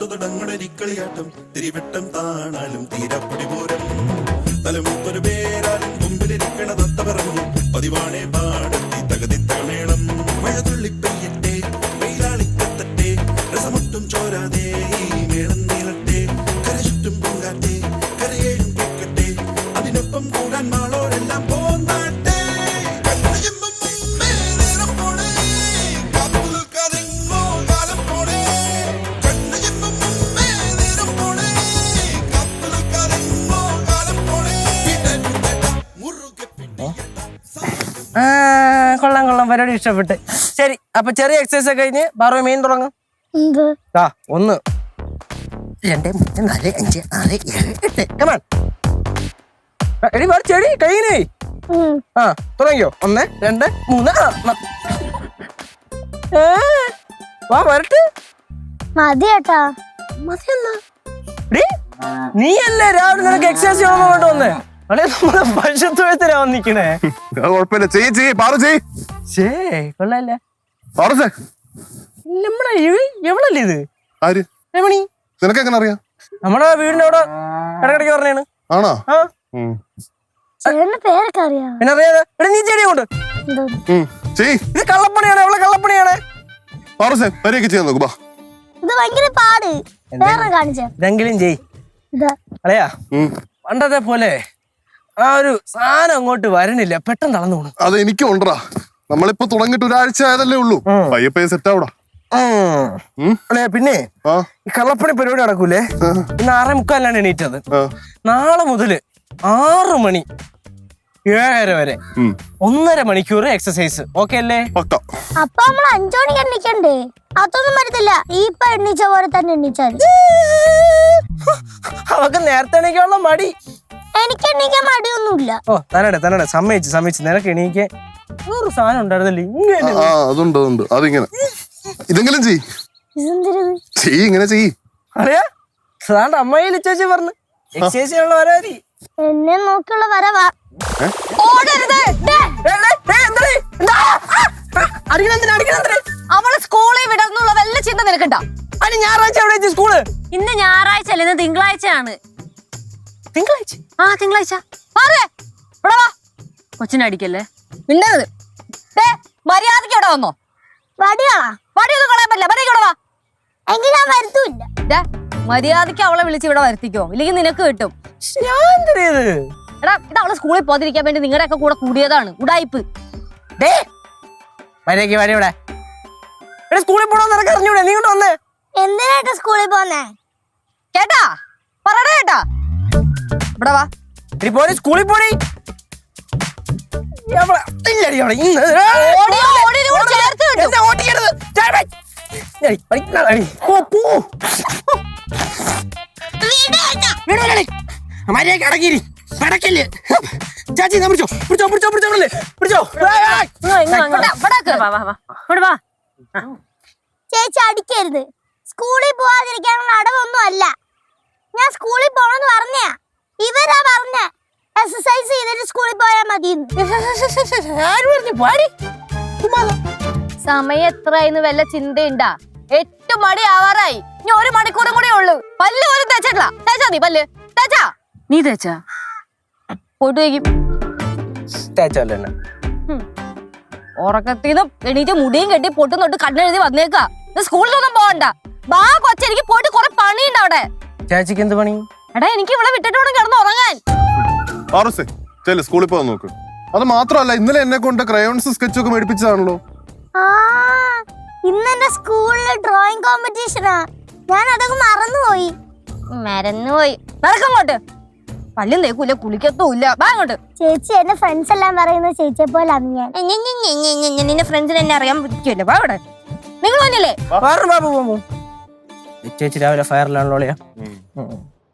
ൊരിക്കളിയാട്ടം തിരിവട്ടം താണാലും തീരപ്പൊടിപൂരം തലമുത്തൊരു പേരാലും മുമ്പിലിരിക്കണ തത്ത പറഞ്ഞു പതിവാണേ പാടത്തി തകതിത്തമേളം മഴ തുള്ളിപ്പെയ്യട്ടെ വെയിലാളിക്കത്തട്ടെ രസമൊട്ടും ചോരാതെ ഈ മേളം നീളട്ടെ കരചുറ്റും പൊങ്കാറ്റെ കരയേഴും കേൾക്കട്ടെ അതിനൊപ്പം കൂടാൻ മാളോരെല്ലാം പോന്നാട്ടെ കൊള്ളാം കൊള്ളാം, പരിപാടി ഇഷ്ടപ്പെട്ട്. ശരി, അപ്പൊ ചെറിയ എക്സസൈസ് ഒക്കെ കഴിഞ്ഞ് പാറു മെയിൻ തുടങ്ങും. 1 2 3 4 5 6 7 8 കമാൺ എടി വാ ചെടി കൈയിന്. ആ തുടങ്ങിയോ? 1 2 3 വാ വരട്ടെ. മതി കേട്ടാ. നീ അല്ലേ രാവിലെ നിനക്ക് എക്സസൈസ് ചെയ്യണമെന്ന് വന്നേ? അളെ നമ്മളെ പശുത്വത്തിനാ വന്നിക്കണേ. കൊഴപ്പില്ല, കൊള്ളല്ലേ നമ്മളെ എവിടല്ലേ ഇത്? ആര്? രമണി. നിനക്ക് എങ്ങനെ അറിയാം? നമ്മുടെ വീടിന്റെ അവിടെ ഇടക്കിടക്ക് പറഞ്ഞാണ്. ആണോ? ചേട്ടന്റെ പേരൊക്കെ അറിയാം. പിന്നെ അറിയാതെ ഇവിടെ നീ ചെടി കൊണ്ട് ഇത് കള്ളപ്പണിയാണ്. എവിടെ കള്ളപ്പണിയാണ്? പരിയൊക്കെ ചെയ്യാൻ നോക്ക്. ഇത് ഭയങ്കര പാട്. വേറെ കാണിച്ച ഇതെങ്കിലും ചെയ്. അളയാ പണ്ടത്തെ പോലെ ആ ഒരു സാധനം അങ്ങോട്ട് വരണില്ല, പെട്ടെന്ന് തളർന്നു പോണു. അത് എനിക്ക് ഉണ്ടടാ. നമ്മളിപ്പോ തുടങ്ങിട്ട് ഒരാഴ്ച ആയതല്ലേ ഉള്ളൂ. പയ്യെ സെറ്റ് ആവടാ. പിന്നെ ഈ കള്ളപ്പണി പരിപാടി നടക്കൂലേ? ഇന്ന് 6:45 എണീറ്റത്. നാളെ മുതല് 6 മണി 7:30 വരെ 1.5 മണിക്കൂർ എക്സസൈസ്. ഓക്കെ അല്ലേ? അപ്പൊ നമ്മൾ 5 മണിക്ക് എണ്ണിക്കണ്ടേ? അതൊന്നും പറ്റത്തില്ല. ഇപ്പൊ എണ്ണിച്ച പോലെ തന്നെ എണ്ണിച്ചാൽ. അവക്ക് നേരത്തെ എണീക്കാനുള്ള മടി. എനിക്ക് എണീക്കാൻ മടിയൊന്നുമില്ല. ഓ തന്നെ സമ്മതിച്ച് നിനക്ക് എണീക്കാൻ ഒരു സാധനം ഉണ്ടായിരുന്നല്ലേ? അതുണ്ട്. അതിങ്ങനെ ഇതെങ്കിലും ഇങ്ങനെ ചെയ്യ്. അറിയാ സാറിന്റെ അമ്മയിൽ ചേച്ചി പറഞ്ഞു എക്സസൈസ് ചെയ്യാനുള്ള വരാതി. എന്നെ നോക്കിയുള്ള വരവാ. അവളെ സ്കൂളിൽ വിടന്നുള്ള വല്ല ചിന്ത നിനക്കുണ്ടോ? അതിന് ഞായറാഴ്ച എവിടെ സ്കൂള്? ഇന്ന് ഞായറാഴ്ച അല്ല, ഇന്ന് തിങ്കളാഴ്ചയാണ്. തിങ്കളാഴ്ച കൊച്ചിനടിക്കല്ലേ മിണ്ടത്. മര്യാദക്ക് ഇവിടെ വന്നോ? വടിയൊന്നും കളയാൻ പറ്റില്ല. മര്യാദക്ക് വാ. എങ്കിൽ ഞാൻ വരുത്തൂല്ല. മര്യാദക്ക് അവളെ വിളിച്ച് ഇവിടെ വരുത്തിക്കോ, ഇല്ലെങ്കിൽ നിനക്ക് കിട്ടും. എടാ, ഇത് അവളെ സ്കൂളിൽ പോകാതിരിക്കാൻ വേണ്ടി നിങ്ങളുടെ ഒക്കെ കൂടെ കൂടിയതാണ്. ഉടായിപ്പ്. സ്കൂളിൽ പോണോ നിനക്ക് അറിഞ്ഞൂടെ? നീ കൊണ്ട് വന്നേ. എന്തിനായിട്ട് സ്കൂളിൽ പോന്നേ? കേട്ടാ പറയണ കേട്ടാ. ഇവിടെ വാ. സ്കൂളിൽ പോടി. ചാച്ചി ചേച്ചി അടിക്കരുത്. സ്കൂളിൽ പോവാതിരിക്കാനുള്ള അടവൊന്നും അല്ല. ഞാൻ സ്കൂളിൽ പോണെന്ന് പറഞ്ഞ ഇവരാ പറഞ്ഞ എക്സസൈസ് ചെയ്തിട്ട് സ്കൂളിൽ പോയാൽ മതി. സമയം എത്രയെന്ന് വല്ല ചിന്തയുണ്ടാ? 8 മണി ആവാറായി. ഇനി 1 മണിക്കൂറും കൂടെ ഉള്ളു. പല്ല് പോലും തേച്ചിട്ടില്ല. തേച്ചാ നീ പല്ല് തേച്ചാ? നീ തേച്ചാ? പോയിട്ട് വയ്ക്കും. ഉറക്കത്തിന്ന് എണീറ്റ് മുടിയും കെട്ടി പൊട്ടും തൊട്ട് കണ്ണെഴുതി വന്നേക്കാ. സ്കൂളിലൊന്നും പോകണ്ട. ബാ കൊച്ചെനിക്ക് പോയിട്ട് കുറെ പണിയുണ്ട് അവിടെ. ചേച്ചിക്ക് എന്ത് പണി? എടാ, എനിക്ക് ഇവിടെ വിട്ടിട്ട് വേണം കിടന്ന് ഉറങ്ങാൻ. സ്കൂളിൽ പോകാൻ നോക്ക്. അത് മാത്രമല്ല, ഇന്നലെ എന്നെ കൊണ്ട് ക്രയോൺസ് സ്കെച്ച് ഒക്കെ മേടിപ്പിച്ചതാണല്ലോ. ഇന്ന് എന്റെ സ്കൂളില് ഡ്രോയിങ് കോമ്പറ്റീഷനാ. ഞാൻ അതൊക്കെ മറന്നുപോയി. നടക്കങ്ങോട്ട്. പല്ലും തേക്കൂല, കുളിക്കത്തുമില്ല. വാ അങ്ങോട്ട്. ചേച്ചി എന്റെ ഫ്രണ്ട്സ് എല്ലാം പറയുന്നത് ചേച്ചിയെ പോലെ ഞാൻ. നിന്റെ ഫ്രണ്ട്സിന് എന്നെ അറിയാൻ പറ്റില്ല. വാ ഇവിടെ. നിങ്ങൾ വന്നില്ലേ? ചേച്ചി രാവിലെ ഫയറിലാണല്ലോ.